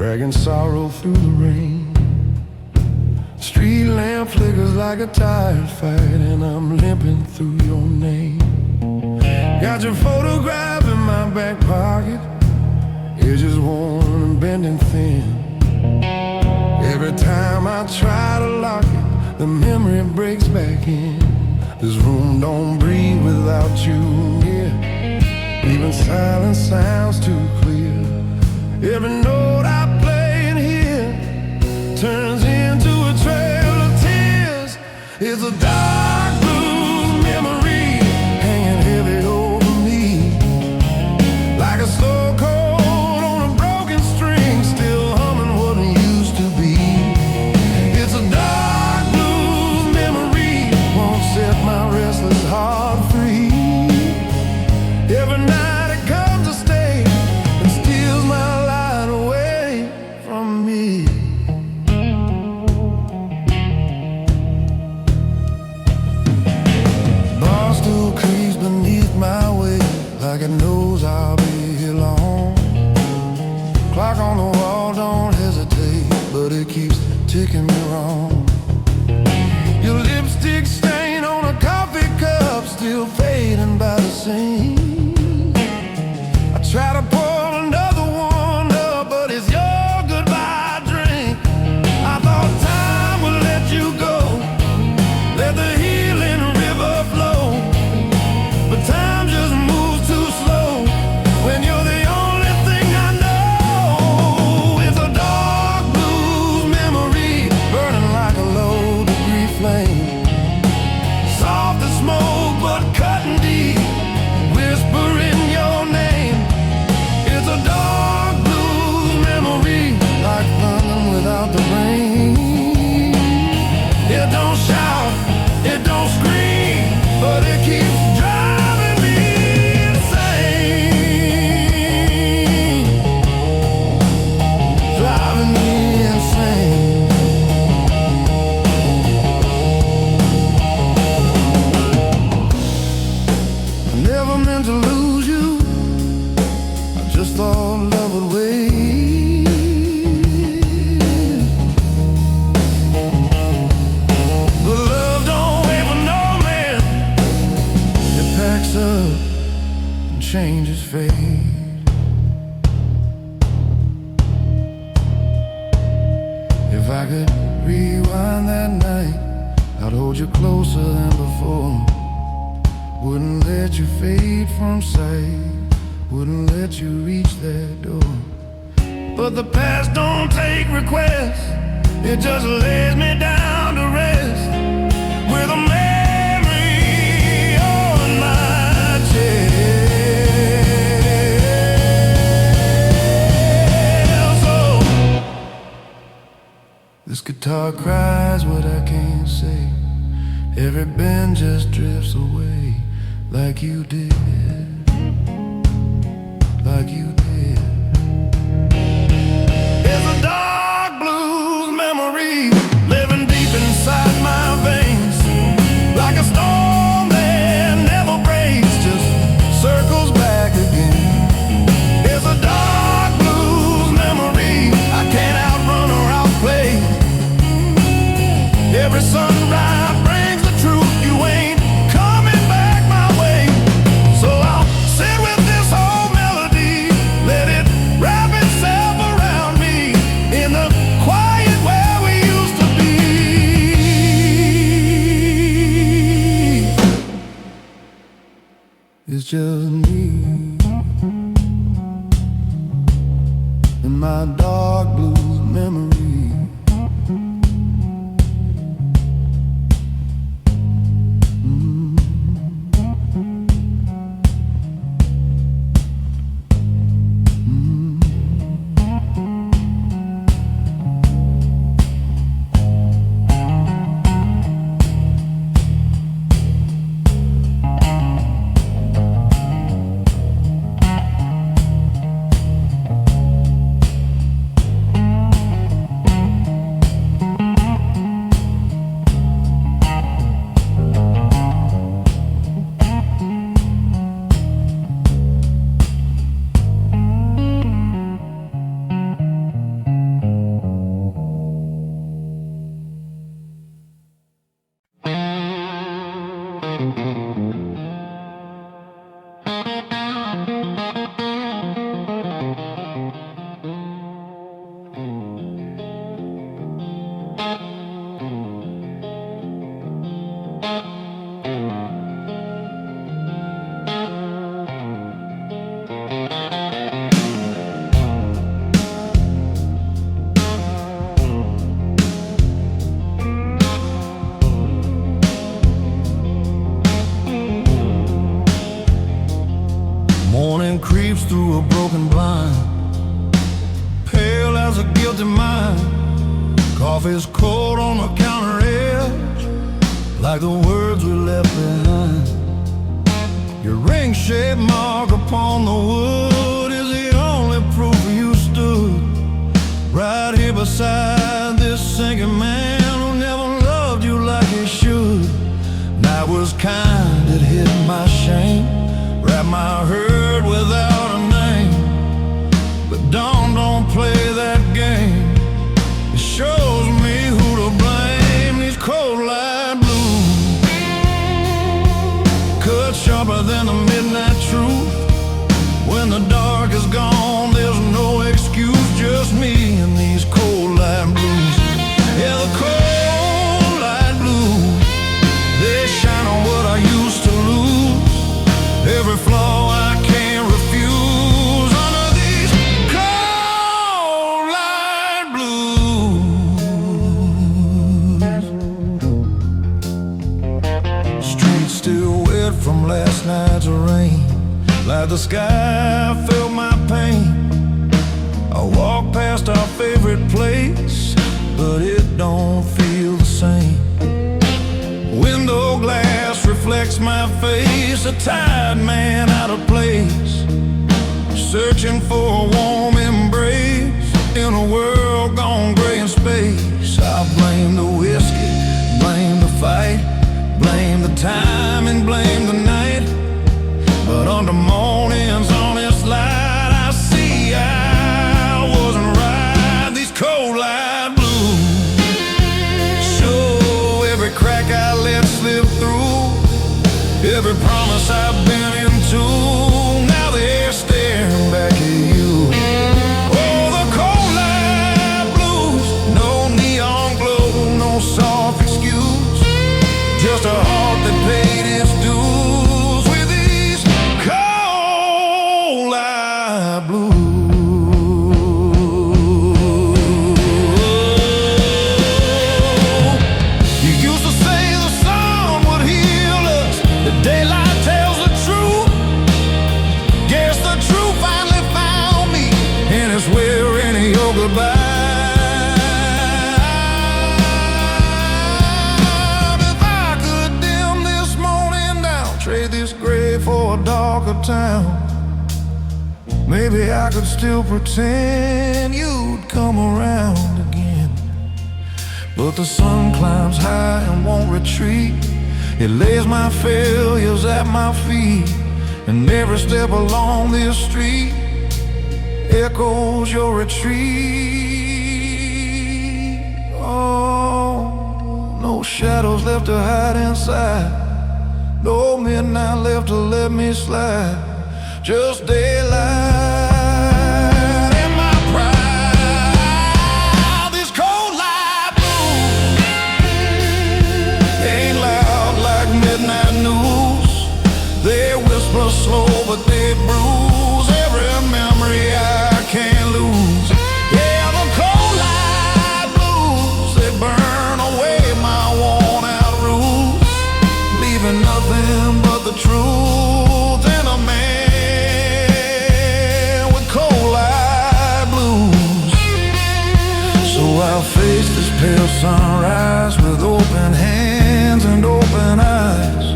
dragging sorrow through the rain. Street lamp flickers like a tired fight, and I'm limping through your name. Got your photograph in my back pocket, edges worn and bending thin. Every time I try to lock it, the memory breaks back in. This room don't breathe without you near. Even silence sounds too clear. Every note I play in here turns into a trail of tears. It's a dark blue memory hanging heavy over me, like a slow chord on a broken string, still humming what it used to be. It's a dark blue memory, won't set my restless heart free. Every night it comes to stay and steals my light away from me. Bar stool creaks beneath my weight, like it knows I'll be here long. Clock on the wall don't hesitate, but it keeps ticking me wrong. Your lipstick stain on a coffee cup, still fading by the seam. I try to pour another one up, but it's your goodbye drink. I thought time would let you go, let the healing river flow, but time just moves too slow when you're the only thing I know. It's a dark blues memory, burning like a low-degree flame, soft as smoke but cutting deep, whispering your name. It's a dark blues memory, like thunder without the rain. It don't shout, it don't scream, but it keeps driving me insane, driving me insane. I never meant to lose you, I just thought love would wait. But love don't wait for no man, it packs up and changes fate. If I could rewind that night, I'd hold you closer than before. Wouldn't let you fade from sight, wouldn't let you reach that door. But the past don't take requests, it just lays me down to rest, with a memory on my chest. So this guitar cries what I can't say, every bend just drifts away, like you did, like you did. It's a dark blues memory, living deep inside my veins, like a storm that never breaks, just circles back again. It's a dark blues memory, I can't outrun or outplay. Every sunrise brings the truth, you ain't coming back my way. So I'll sit with this old melody, let it wrap itself around me, in the quiet where we used to be. It's just me and my dark blues memory. Morning creeps through a broken blind, pale as a guilty mind. Coffee's cold on the counter edge, like the words we left behind. Your ring-shaped mark upon the wood is the only proof you stood right here beside this sinking man who never loved you like he should. Night was kind, it hid my shame, wrapped my hurt without a name. But dawn don't play that game. It shows me who to blame. These cold light blues cut sharper than the midnight truth. When the dark is gone, there's no excuse, just me and these cold light blues. Yeah, the cold light blues, they shine on what I used to lose. Every flaw I can't refuse under these cold light blues. Streets still wet from last night's rain, like the sky felt my pain. I walk past our favorite place, but it don't feel the same. Window glass reflects my face, a tired man out of place, searching for a warm embrace in a world gone gray in space. I blame the whiskey, blame the fight, blame the time and blame the night. But under morning's honest light, I see I wasn't right. These cold light blues show every crack I let slip through, every promise I've been into. Now they're staring back at you. Oh, the cold light blues, no neon glow, no soft excuse, just a heart that paid its dues with these cold light blues. You used to say the sun would heal us, the daylight tells the truth. Guess the truth finally found me, and it's wearing your goodbye. If I could dim this morning down, trade this gray for a darker town, maybe I could still pretend you'd come around again. But the sun climbs high and won't retreat. It lays my failures at my feet, and every step along this street echoes your retreat. Oh, no shadows left to hide inside, no midnight left to let me slide, just daylight and my pride. This cold light blues ain't loud like midnight news. They whisper slow, but they bruise every memory I can't lose. Yeah, the cold light blues, they burn away my worn out rules, leaving nothing but the truth in a man with cold light blues. So I'll face this pale sunrise with open hands and open eyes.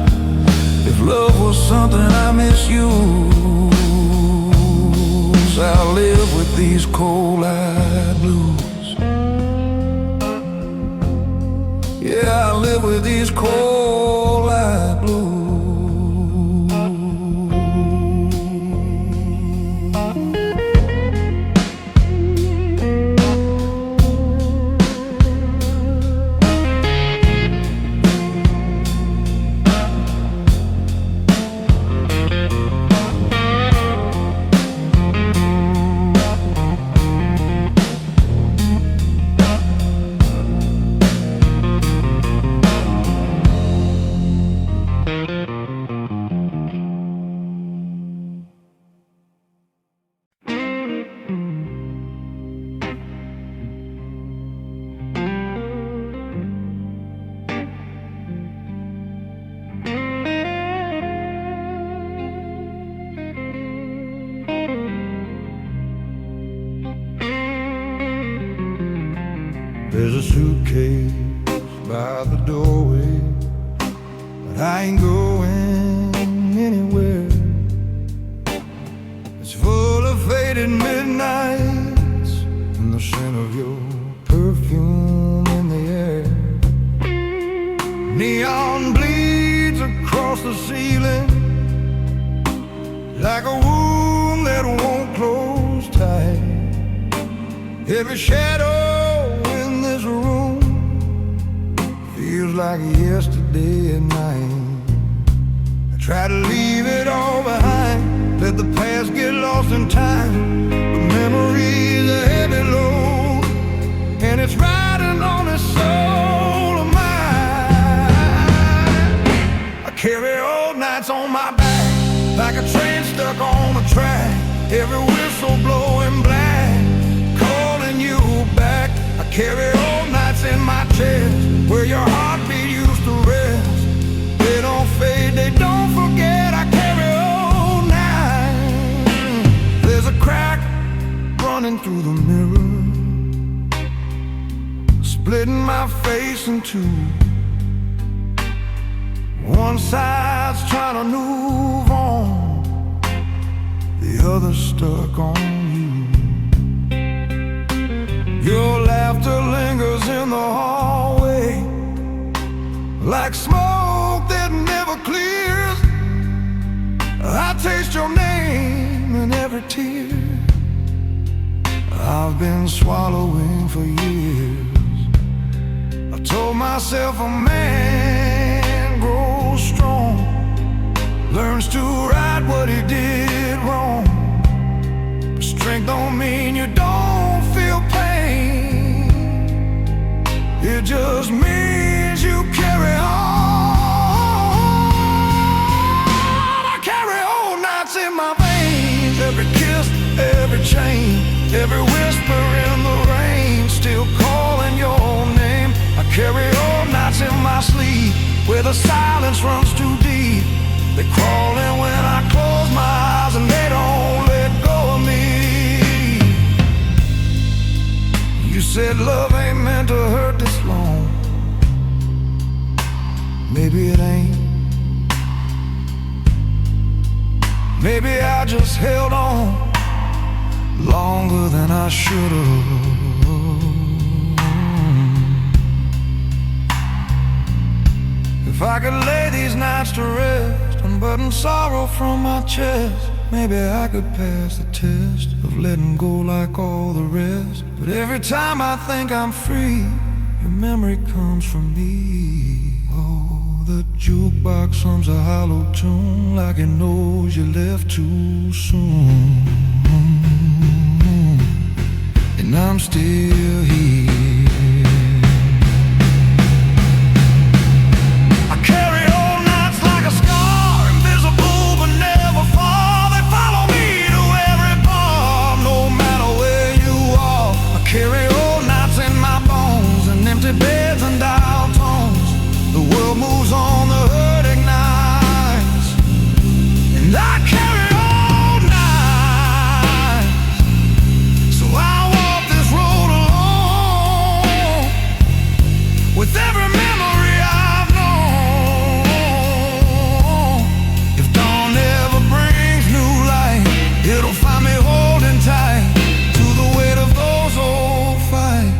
If love was something I misuse, I'll live with these cold light blues. Yeah, I'll live with these cold light blues. There's a suitcase by the doorway, but I ain't going anywhere. It's full of faded midnights and the scent of your perfume in the air. Neon bleeds across the ceiling like a wound that won't close tight. Every shadow in this room feels like yesterday at night. I try to leave it all behind, let the past get lost in time, but memory's a heavy load, and it's riding on this soul of mine. I carry old nights on my back like a train stuck on the track, every whistle blowing black, calling you back. I carry old nights in my chest where your heartbeat used to rest. They don't fade, they don't forget. I carry old nights. There's a crack running through the mirror, splitting my face in two. One side's trying to move on, the other's stuck on you. Your laughter lingers in the hallway like smoke that never clears. I taste your name in every tear I've been swallowing for years. I told myself a man grows strong, learns to right what he did wrong. But strength don't mean you don't feel pain, it just means you carry on. I carry old nights in my veins, every kiss, every chain, every whisper in the rain, still calling your name. I carry old nights in my sleep where the silence runs too deep. They crawl in when I close my eyes and they don't let go of me. You said love ain't meant to hurt this long. Maybe it ain't. Maybe I just held on longer than I should've. If I could lay these nights to rest, unbutton sorrow from my chest, maybe I could pass the test of letting go like all the rest. But every time I think I'm free, your memory comes from me. Oh, the jukebox hums a hollow tune like it knows you left too soon, and I'm still here. Carry old nights in my bones and empty beds and dial tones. The world moves on, the hurt ignites, and I carry old nights. So I walk this road alone with every memory I've known. If dawn ever brings new light, it'll find me holding tight to the weight of those old fights.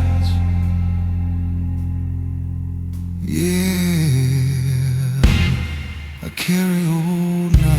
Yeah, I carry old nights.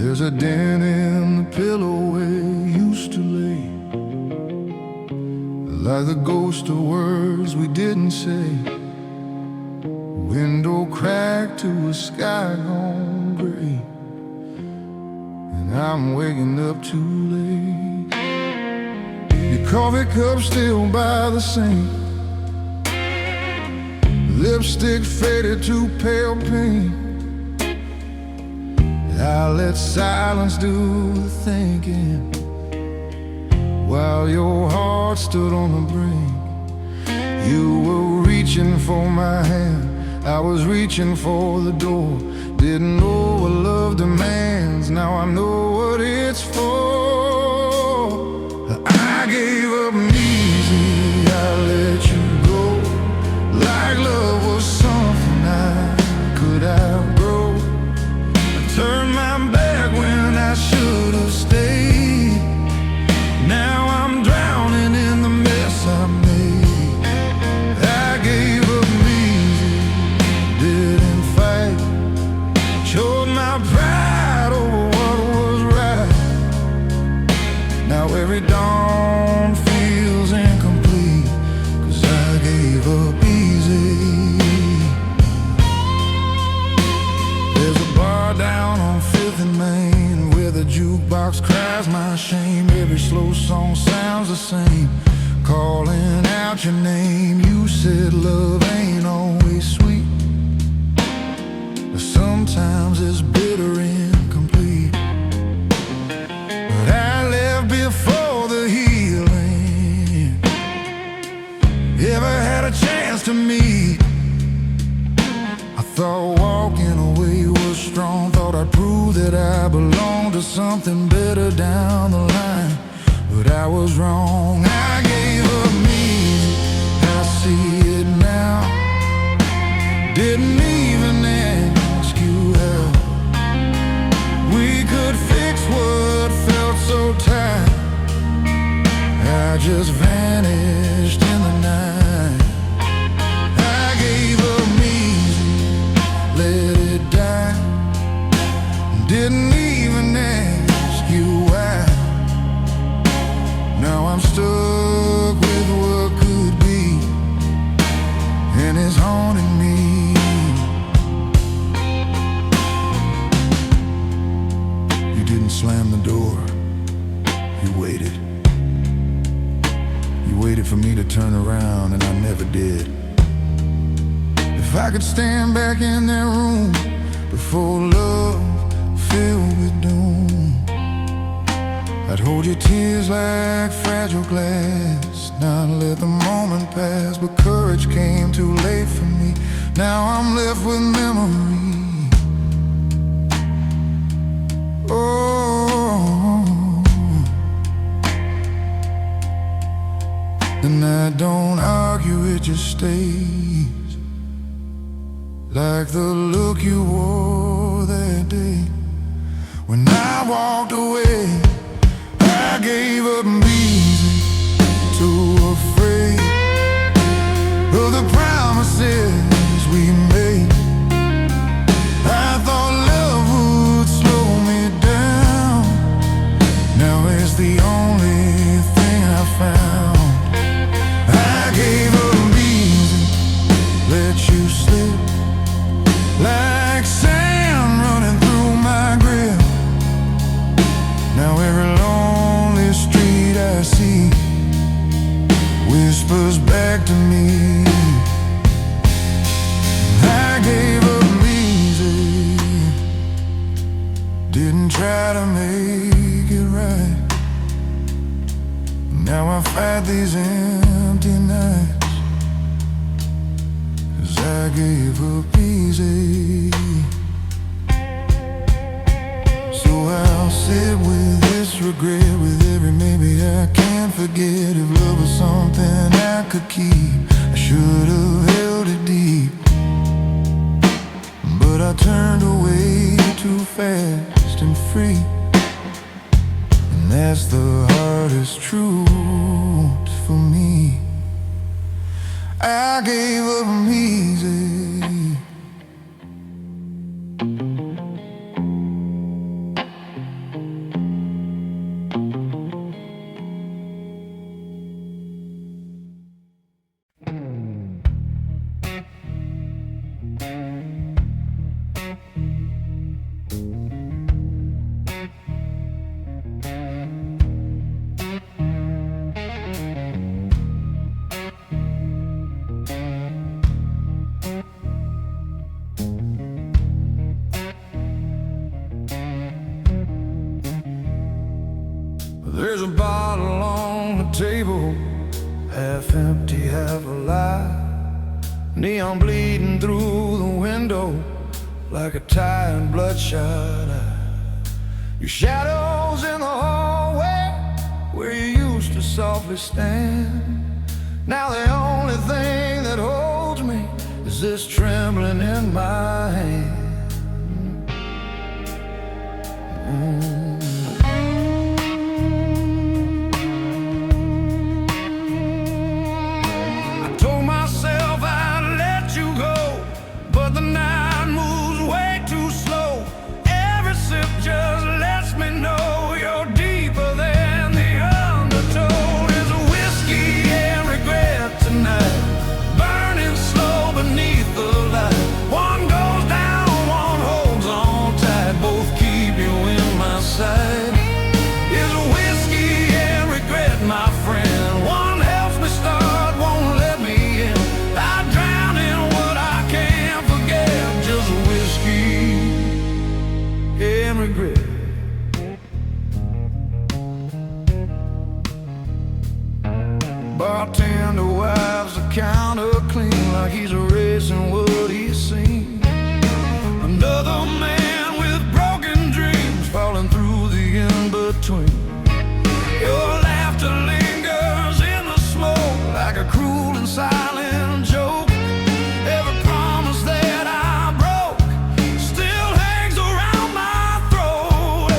There's a dent in the pillow where you used to lay, like the ghost of words we didn't say. Window cracked to a sky gone gray, and I'm waking up too late. Your coffee cup still by the sink, lipstick faded to pale pink. I let silence do the thinking, while your heart stood on the brink. You were reaching for my hand, I was reaching for the door. Didn't know what love demands, now I know what it's for. I gave up easy, I let you go, like love was something I could outgrow. I turned my back when I should have stayed. Now I'm drowning in the mess I made. I gave up easy, didn't fight, showed my pride over what was right. Now every dawn feels incomplete, 'cause I gave up easy. There's a bar down on 5th and Main where the jukebox cries my shame. Every slow song sounds the same, calling out your name. You said love ain't always sweet, but sometimes it's bitter incomplete. But I left before the healing ever had a chance to meet. I thought walking away was strong, thought I'd prove that I belonged to something better down the line. But I was wrong, I gave up me, I see it now. Didn't even ask you how we could fix what felt so tight. I just vanished in the night. I gave up easy, let it die. Didn't even ask you why. Now I'm stuck with what could be, and it's haunting me. You didn't slam the door, you waited. You waited for me to turn around, and I never did. If I could stand back in that room before love filled with doom, I'd hold your tears like fragile glass, not let the moment pass. But courage came too late for me, now I'm left with memory. Oh, and I don't argue, it just stays, like the look you wore that day when I walked away. I gave up easy, too afraid of the promises we made. I thought love would slow me down, now it's the only thing I found. I gave up easy, let you slip like sand running through my grip. Now every lonely street I see whispers back to me. I gave up easy, didn't try to make it right. Now I fight these empty nights, 'cause I gave up easy. So I'll sit with this regret, with every maybe I can't forget. If love was something I could keep, I should have held it deep. But I turned away too fast and free, and that's the hardest truth for me. I gave up easy. There's a bottle on the table, half empty, half alive. Neon bleeding through the window like a tired, bloodshot eye. Your shadows in the hallway where you used to softly stand. Now the only thing that holds me is this trembling in my hand. Bartender wipes the counter clean like he's erasing what he's seen. Another man with broken dreams falling through the in-between. Your laughter lingers in the smoke like a cruel and silent joke. Every promise that I broke still hangs around my throat.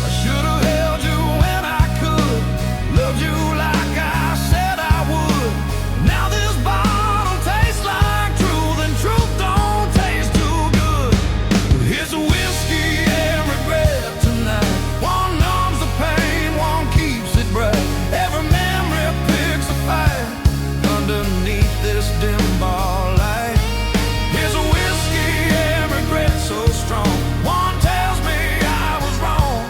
I should have held you when I could, loved you like I said I would. Now this bottle tastes like truth, and truth don't taste too good. Here's a whiskey and regret tonight. One numbs the pain, one keeps it bright. Every memory picks a fight underneath this dim bar light. Here's a whiskey and regret so strong. One tells me I was wrong,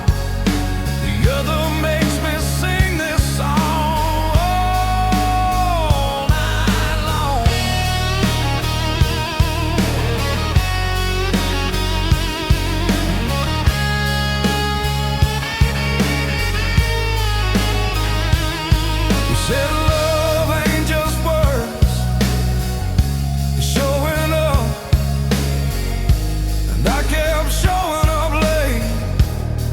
the other makes me sing this song all night long. You said love ain't just words, it's showing up. And I kept showing up late,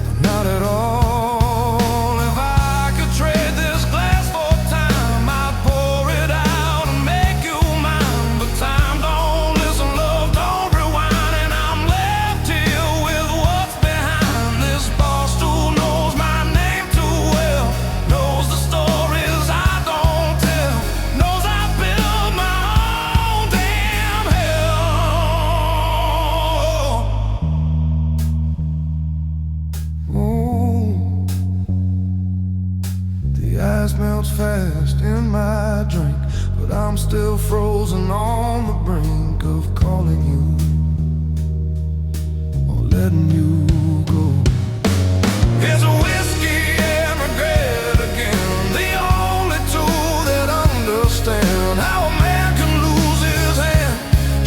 but not at all. If I could trade this glass for time, I'd pour it out and make you mine. But time don't listen, love don't rewind, and I'm left here with what's behind. This bar stool knows my name too well, knows the stories I don't tell, knows I built my own damn hell. Oh, the ice melts fast in my drink, but I'm still frozen on the brink of calling you or letting you go. Here's a whiskey and regret again, the only two that understand how a man can lose his hand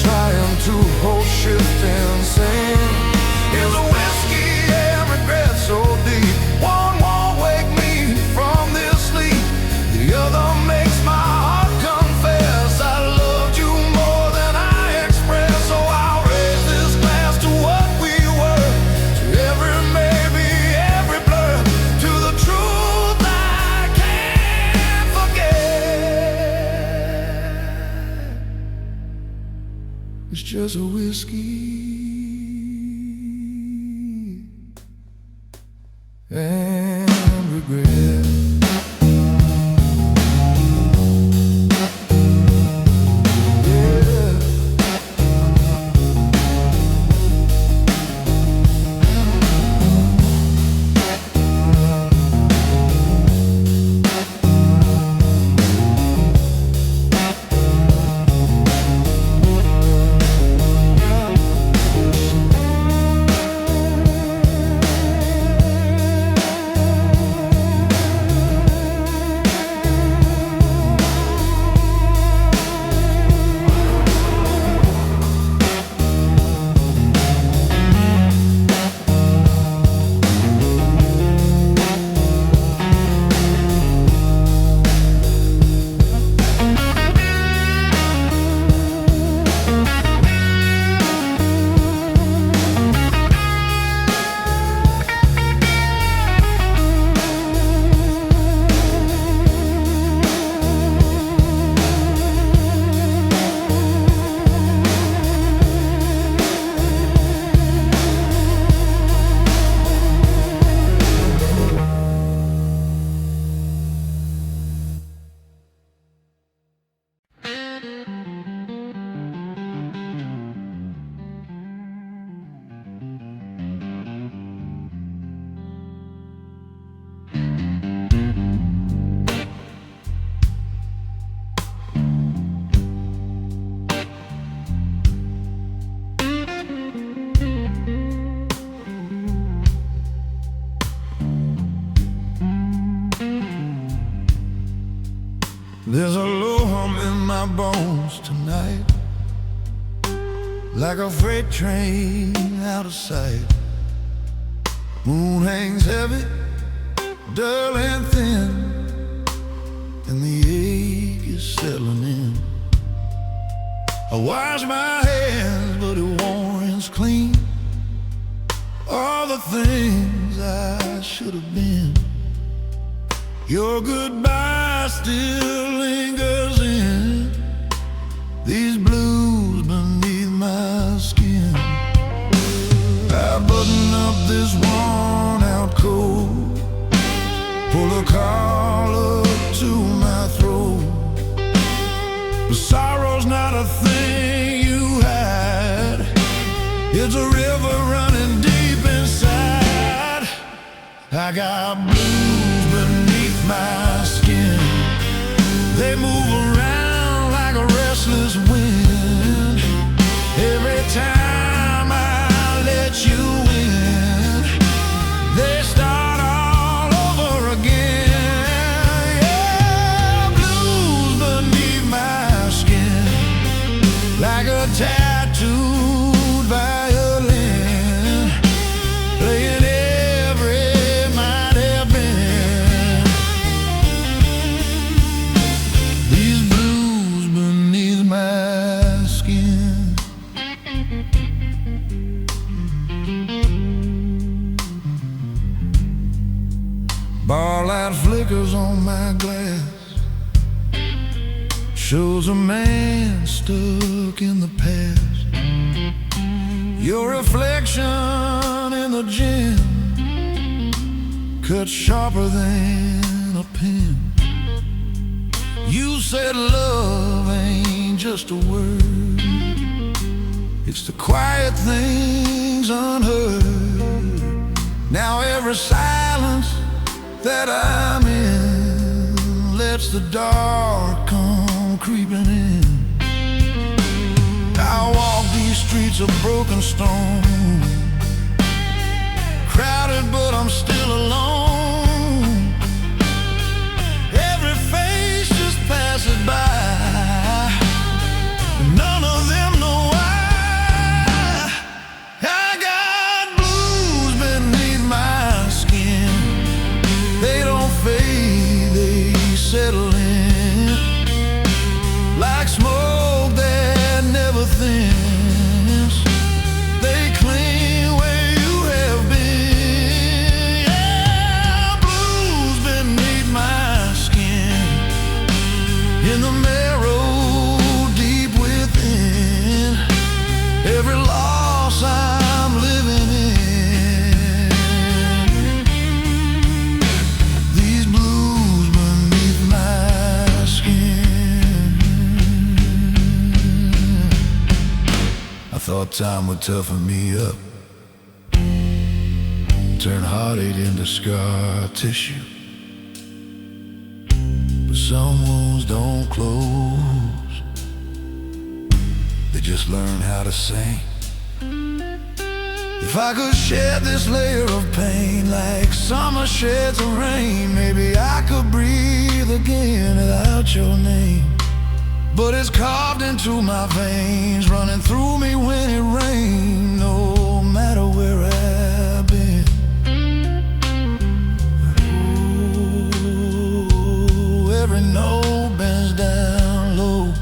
trying to hold, shift, and sing. Here's a whiskey and regret so deep, one won't wake me from this sleep, the other makes my heart confess I loved you more than I expressed. So I'll raise this glass to what we were, to every maybe, every blur, to the truth I can't forget. It's just a whiskey and regret. Yeah. There's a low hum in my bones tonight, like a freight train out of sight. Moon hangs heavy, dull and thin, and the ache is settling in. I wash my hands, but it won't rinse clean all the things I should have been. Your goodbye still lingers in these blues beneath my skin. I button up this worn-out coat, pull a collar to my throat. But sorrow's not a thing you hide, it's a river running deep inside. I got blues beneath my skin, they move around like a restless wind. Every time I let you in, they start all over again. Yeah, blues beneath my skin, like a tattooed violin, playing every might have been. These blues beneath my skin. Barlight flickers on my glass, shows a man stuck in the past. Your reflection in the gym cuts sharper than a pen. You said love ain't just a word, it's the quiet things unheard. Now every silence that I'm in lets the dark come creeping in. I walk these streets of broken stone, crowded but I'm still alone. Every face just passes by, none of them know why. I got blues beneath my skin, they don't fade, they settle in like smoke that never thins. They cling where you have been. Yeah, blues beneath my skin, in the marrow deep within. Every loss I'm living in. These blues beneath my skin. I thought time would toughen me up, turn heartache into scar tissue. But some wounds don't close, they just learn how to sing. If I could shed this layer of pain like summer sheds the rain, maybe I could breathe again without your name. But it's carved into my veins, running through me when it rains, no matter where I've been. Oh, every note bends down low,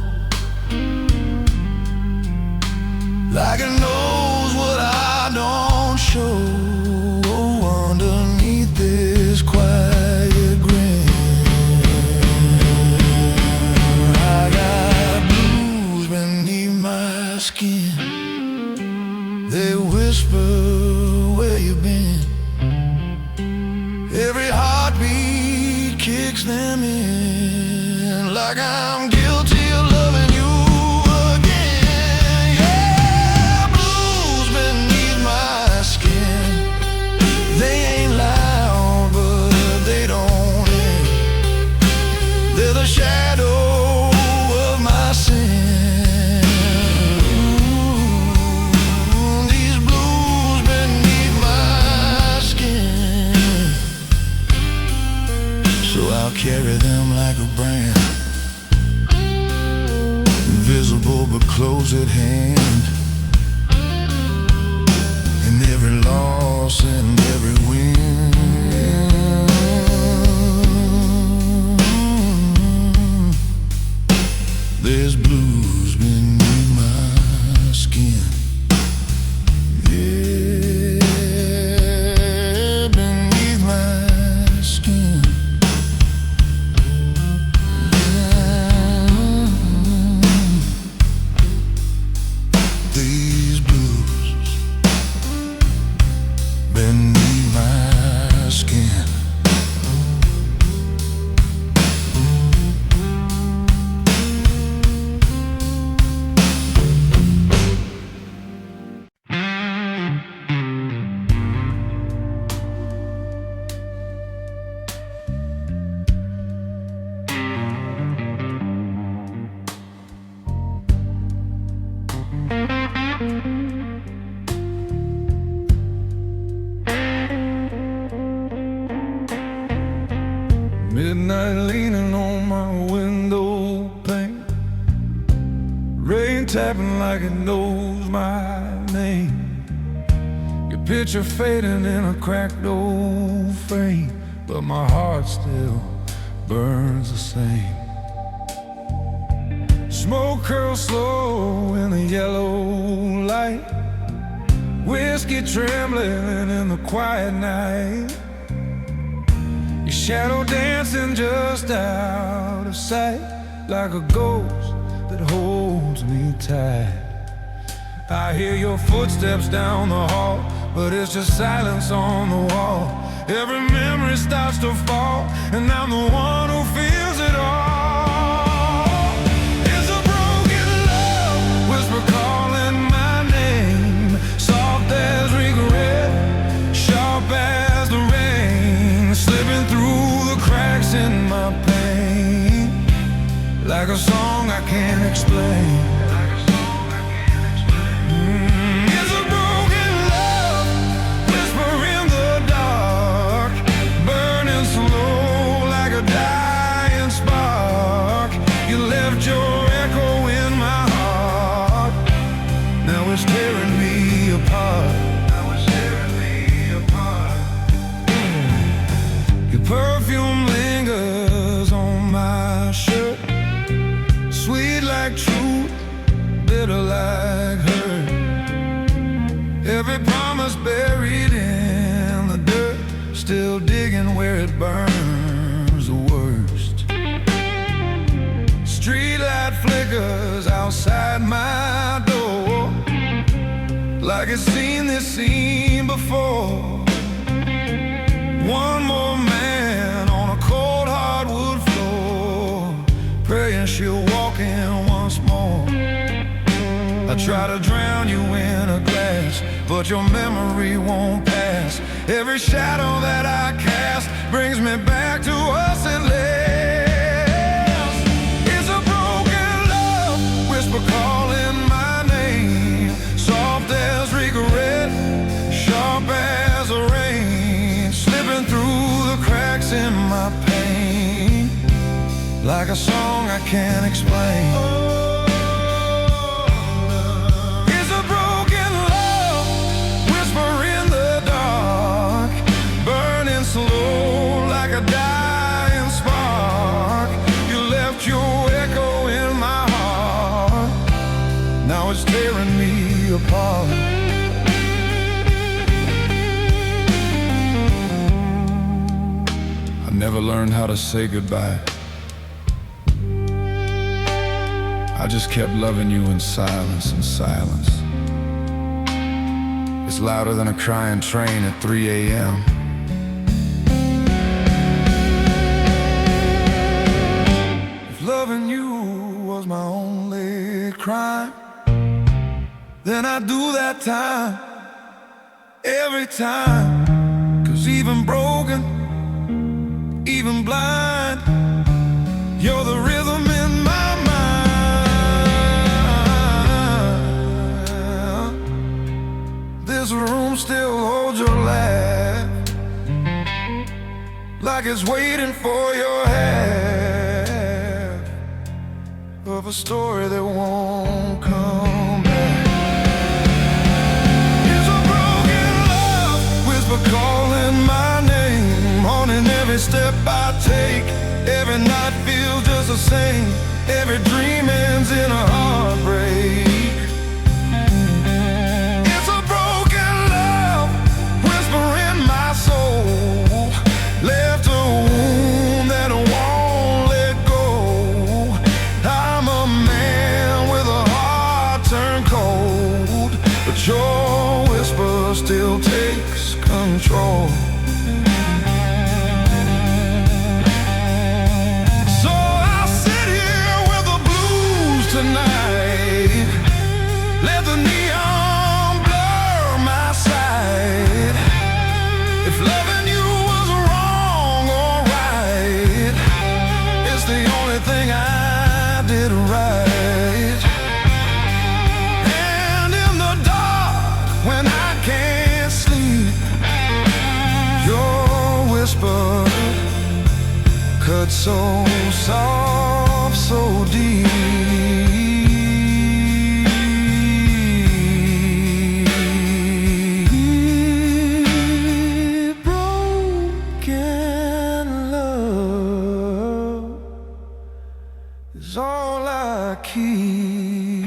like it knows what I don't show. Oh, underneath this quiet grin, I got blues beneath my skin. They whisper where you been, every heartbeat kicks them in, like I'm guilty of loving you again. Yeah, blues beneath my skin, they ain't loud but they don't end. They're the shadow of my sin. Ooh, these blues beneath my skin, so I'll carry them like a brand, but close at hand. In every loss and every win, there's blues beneath my skin. Yeah, beneath my skin. These blues beneath my skin. Midnight leaning on my window pane, rain tapping like it knows my name. Your picture fading in a cracked old frame, but my heart still burns the same. Smoke curls slow in the yellow light, whiskey trembling in the quiet night. Your shadow dancing just out of sight, like a ghost that holds me tight. I hear your footsteps down the hall, but it's just silence on the wall. Every memory starts to fall, and I'm the one who feels it all. It's a broken love whisper calling my name, soft as regret, sharp as the rain, slipping through the cracks in my pain, like a song I can't explain. It's a broken love whisper in the dark, burning slow like a dying spark. You left your echo in my heart, now it's tearing me apart. Your perfume lingers on my shirt, sweet like truth, bitter like hurt. Every promise buried in the dirt, still digging where it burns the worst. Streetlight flickers outside my door, like it's seen this scene before. One more man on a cold hardwood floor, praying she'll walk in once more. I try to drown you in a glass, but your memory won't pass. Every shadow that I cast brings me back to us at last. It's a broken love whisper calling my name, soft as regret, sharp as the rain, slipping through the cracks in my pain, like a song I can't explain. Slow like a dying spark, you left your echo in my heart, now it's tearing me apart. I never learned how to say goodbye, I just kept loving you in silence, and silence it's louder than a crying train at 3 a.m. Loving you was my only crime, then I do that time every time. 'Cause even broken, even blind, you're the rhythm in my mind. This room still holds your laugh, like it's waiting for your half of of a story that won't come back. It's a broken love whisper calling my name, haunting every step I take. Every night feels just the same. Every dream ends in a heartbreak. It's a broken love whisper in my soul, left a wound that won't let go. I'm a man with a heart turned cold, but your whisper still takes control. Tonight, let the neon blur my sight. If loving you was wrong or right, it's the only thing I did right. And in the dark, when I can't sleep, your whisper cuts so soft, so deep. Is all I keep.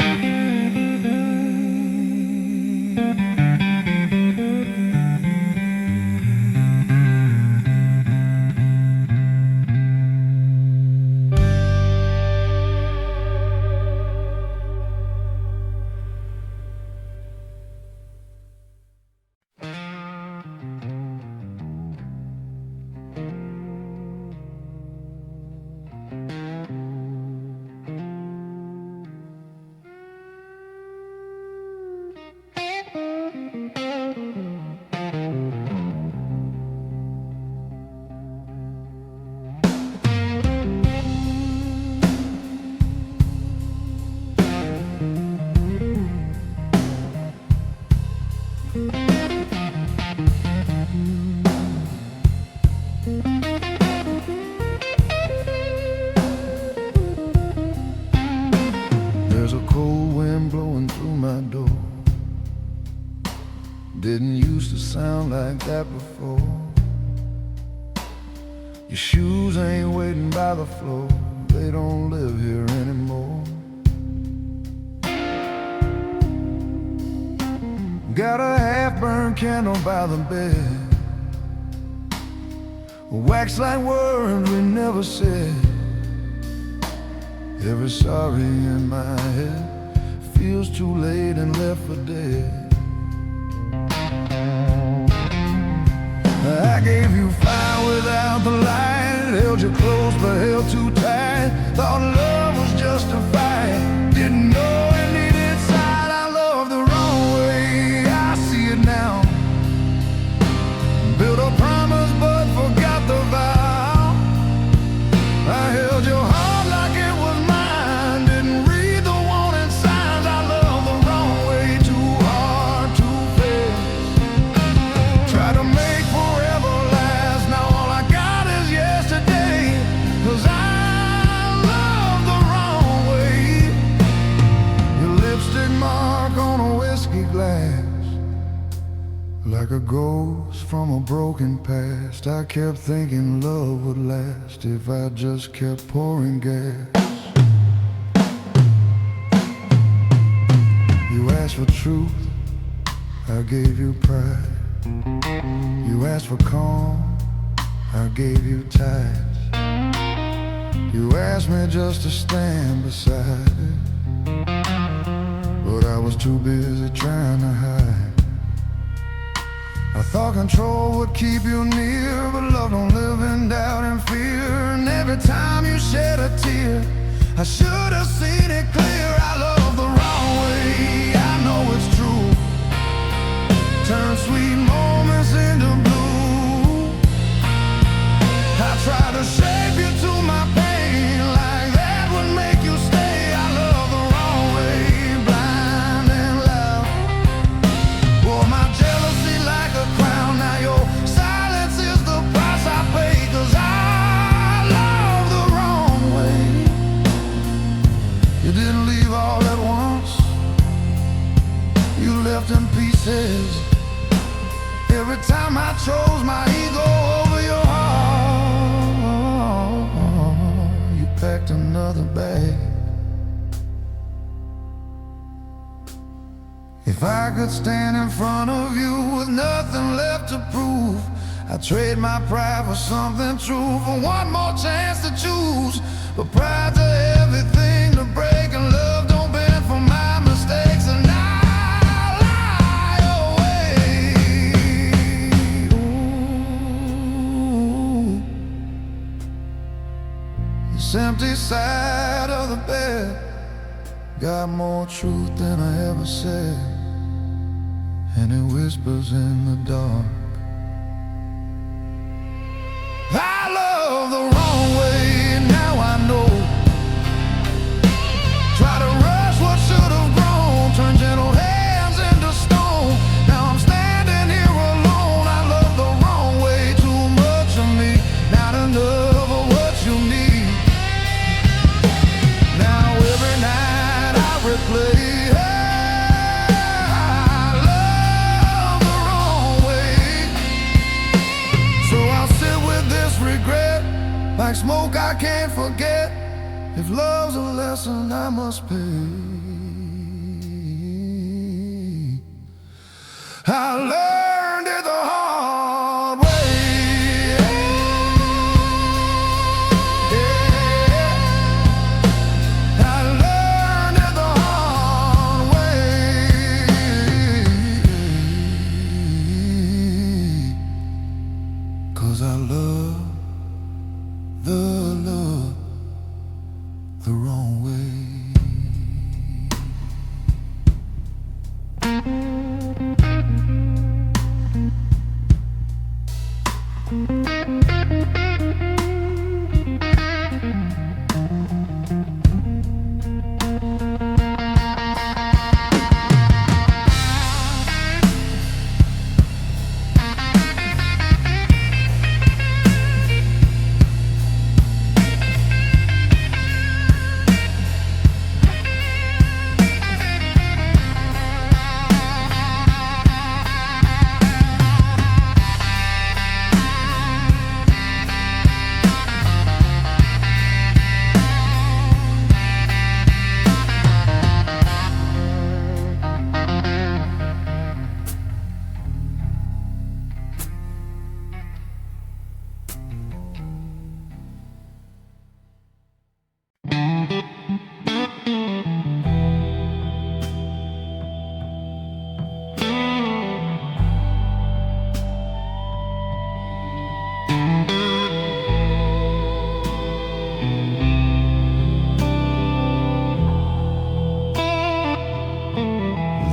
There's a cold wind blowing through my door. Didn't used to sound like that before. Your shoes ain't waiting by the floor, they don't live here anymore. Got a half-burned candle by the bed, wax like words we never said. Every sorry in my head feels too late and left for dead. I gave you fire without the light, held you close but held too tight. Thought love was just a fight, didn't know it needed sight. I loved the wrong way, I see it now. Built a promise but forgot the vow. I held your heart like it was mine, didn't read the warning signs. I loved the wrong way, too hard to face. Try to make forever last, now all I got is yesterday. 'Cause I love the wrong way. Your lipstick mark on a whiskey glass, like a ghost from a broken past. I kept thinking love would last if I just kept pouring gas. You asked for truth, I gave you pride. You asked for calm, I gave you tides. You asked me just to stand beside it, but I was too busy trying to hide. I thought control would keep you near, but love don't live in doubt and fear. And every time you shed a tear, I should have seen it clear. I love the wrong way, I know it's true. Turn sweet moments into blue. I try to shape you to my pain, like that would make you stay. I love the wrong way, blind and loud. Wore my jealousy like a crown. Now your silence is the price I pay. 'Cause I love the wrong way. You says, every time I chose my ego over your heart, you packed another bag. If I could stand in front of you with nothing left to prove, I'd trade my pride for something true, for one more chance to choose. But pride's a heavy thing to break, and love don't bend for my mistakes, and I lie away. Ooh. This empty side of the bed got more truth than I ever said, and it whispers in the dark. I love the wrong way, now I know. Try to rush what should have grown, turn gentle hands into stone. Now I'm standing here alone. I love the wrong way, too much of me, not enough of what you need. Now every night I replay, regret, like smoke I can't forget. If love's a lesson I must pay, I learned it the hard way. Yeah. I learned it the hard way, 'cause I love love the wrong way.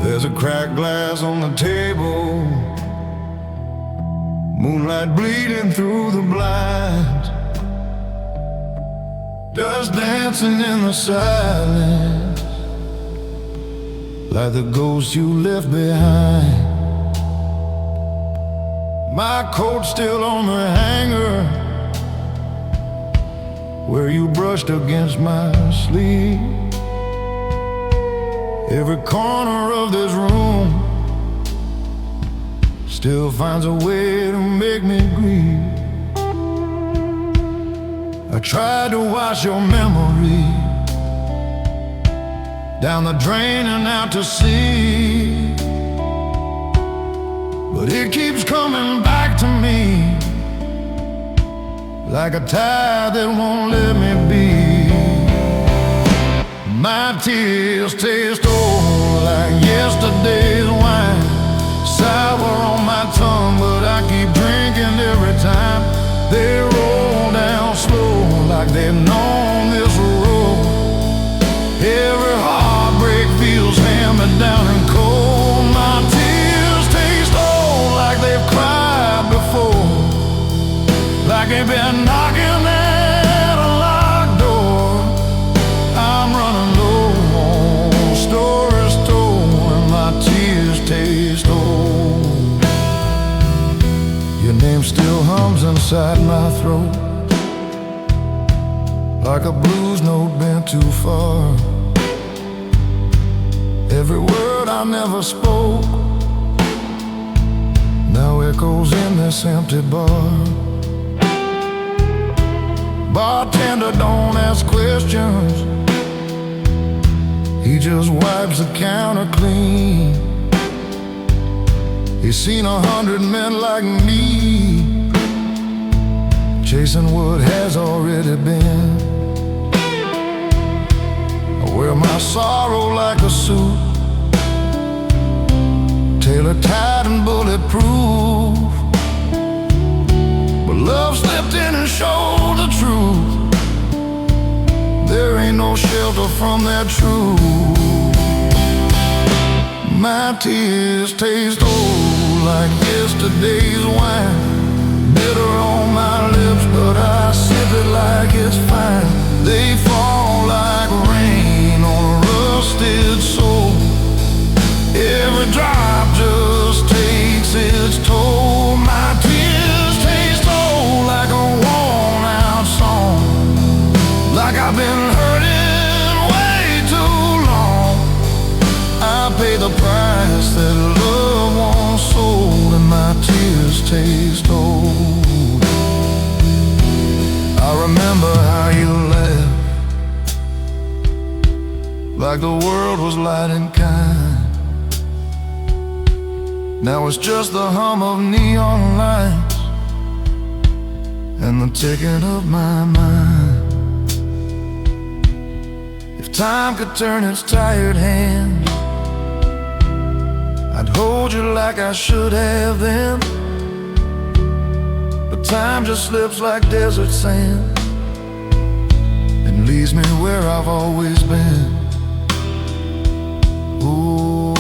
There's a cracked glass on the table, moonlight bleeding through the blinds, dust dancing in the silence, like the ghost you left behind. My coat's still on the hanger, where you brushed against my sleeve. Every corner of this room still finds a way to make me grieve. I tried to wash your memory down the drain and out to sea, but it keeps coming back to me like a tide that won't let me be. My tears taste old like yesterday's wine, sour on my tongue, but I keep drinking every time. They roll down slow like they've known this road. Every heartbreak feels hammered down and cold. My tears taste old like they've cried before, like they've been knocking at a locked door. I'm running low on stories told, and my tears taste old. Your name still hums inside my throat, like a blues note bent too far. Every word I never spoke echoes in this empty bar. Bartender don't ask questions, he just wipes the counter clean. He's seen 100 men like me, chasing what has already been. I wear my sorrow like a suit, tailor-tied and bulletproof. But love slipped in and showed the truth. There ain't no shelter from that truth. My tears taste old like yesterday's wine, bitter on my lips, but I sip it like it's fine. They fall like rain on a rusted soul. Every drop just takes its toll. My tears taste old like a worn-out song, like I've been hurting way too long. I pay the price that love once sold, and my tears taste old. I remember how you left, like the world was light and kind. Now it's just the hum of neon lights and the ticking of my mind. If time could turn its tired hand, I'd hold you like I should have then. But time just slips like desert sand and leaves me where I've always been. Ooh,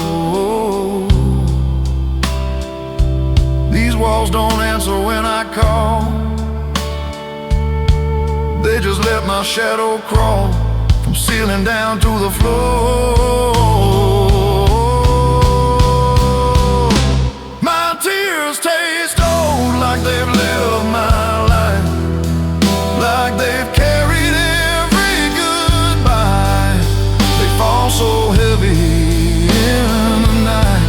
these walls don't answer when I call. They just let my shadow crawl from ceiling down to the floor. My tears taste old like they've lived my life, like they've carried every goodbye. They fall so heavy in the night,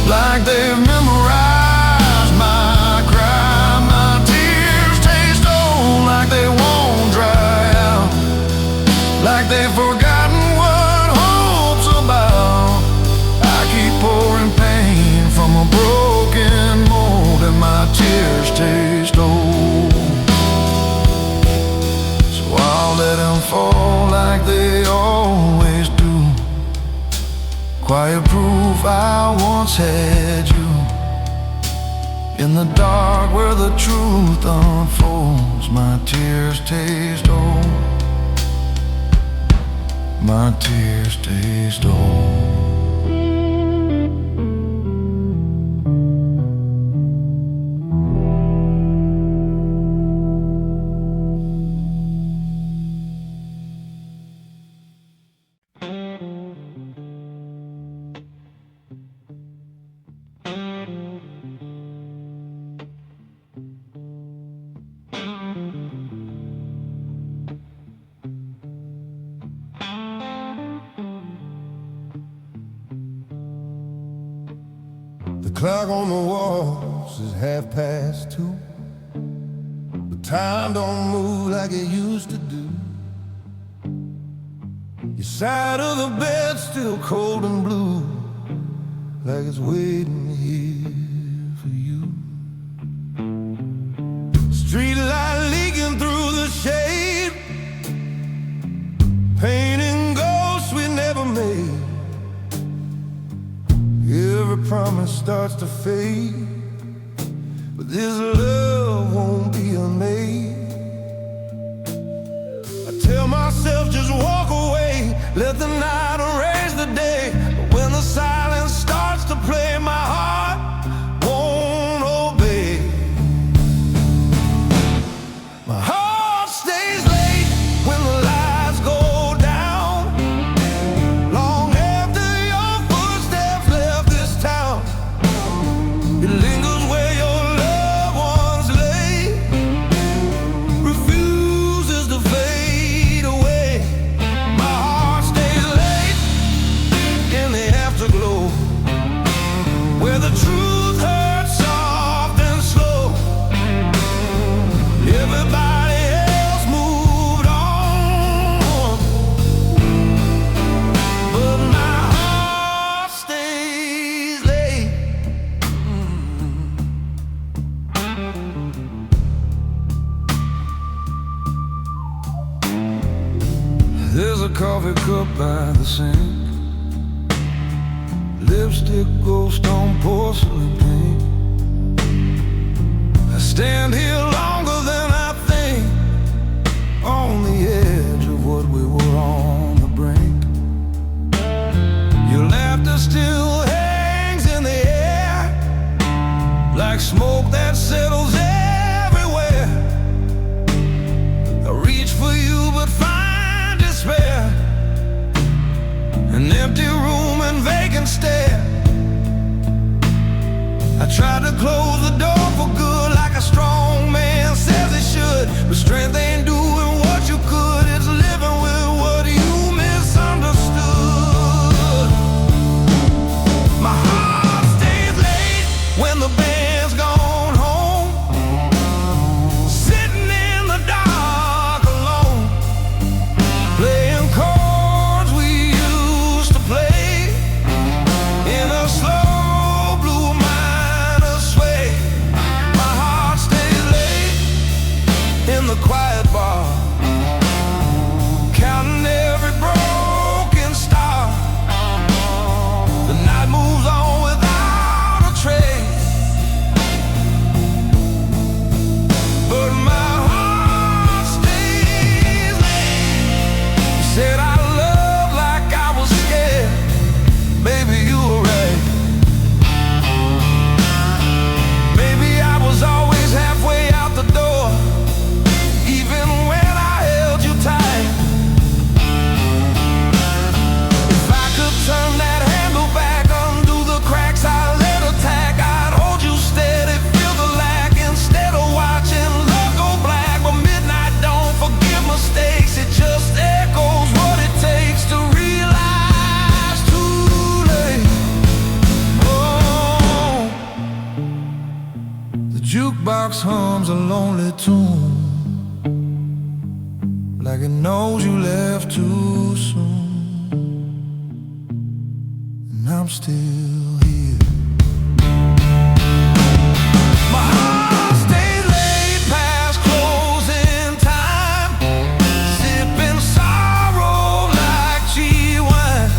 like they've memorized my cry. My tears taste old like they won't dry out, like they've forgotten what hope's about. I keep pouring pain from a broken mold, and my tears taste old. So I'll let them fall like they always do, quiet proof I once had you. In the dark where the truth unfolds, my tears taste old. My tears taste old. The clock on the walls is 2:30. But time don't move like it used to do. Your side of the bed's still cold and blue, like it's waiting here for you. Street light leaking through the shade, painting ghosts we never made. Every promise starts to fade, but this love won't be unmade. I tell myself just walk away, let the night erase the day. But when the silence starts to play, my heart won't obey. My heart stays late when the lights go down, long after your footsteps left this town. It lingers where your loved ones lay, coffee cup by the sink, lipstick ghost on porcelain paint. I stand here longer than I think, on the edge of what we were on the brink. Your laughter still hangs in the air, like smoke that settles everywhere. I reach for you but find despair, an empty room and vacant stare. I tried to close the door for good, like a strong man says it should, but strength ain't doing what you could. It's living with what you misunderstood. My heart stays late when the band's gone home, sitting in the dark alone, playing chords we used to play in a slow blue minor sway. My heart stays late in the quiet bar, counting every broken star. The night moves on without a trace, but my heart stays late. You said I loved like I was scared. Maybe you were right. Maybe I was always halfway out the door, even when I held you tight. If I could turn that handle back, undo the cracks I let attack, I'd hold you steady, feel the lack, instead of watching love go black. But midnight don't forgive mistakes, it just echoes what it takes to realize too late. Oh, the jukebox hums a lonely tune, like it knows you left too soon, and I'm still here. My heart stays late past closing time, sipping sorrow like cheap wine,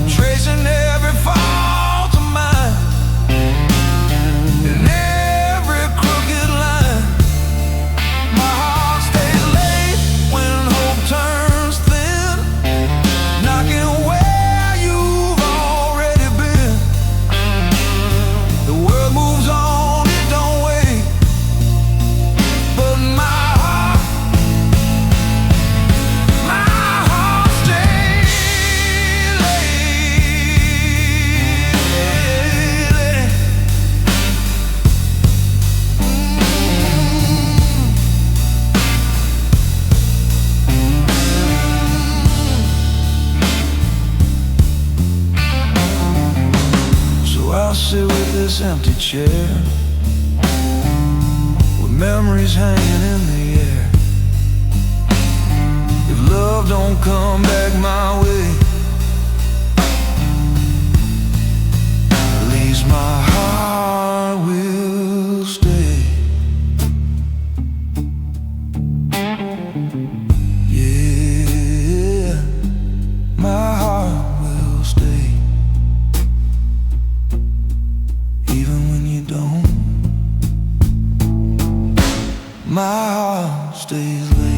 tracing every fault of mine and every crooked line. My heart stays late when hope turns thin, knocking where you've already been. The world moves on, it don't wait, but my heart stays late. So I'll sit with this empty chair, with memories hanging in the air. If love don't come back my way, at least my heart will stay. Yeah, my heart will stay, even when you don't. My heart stays late.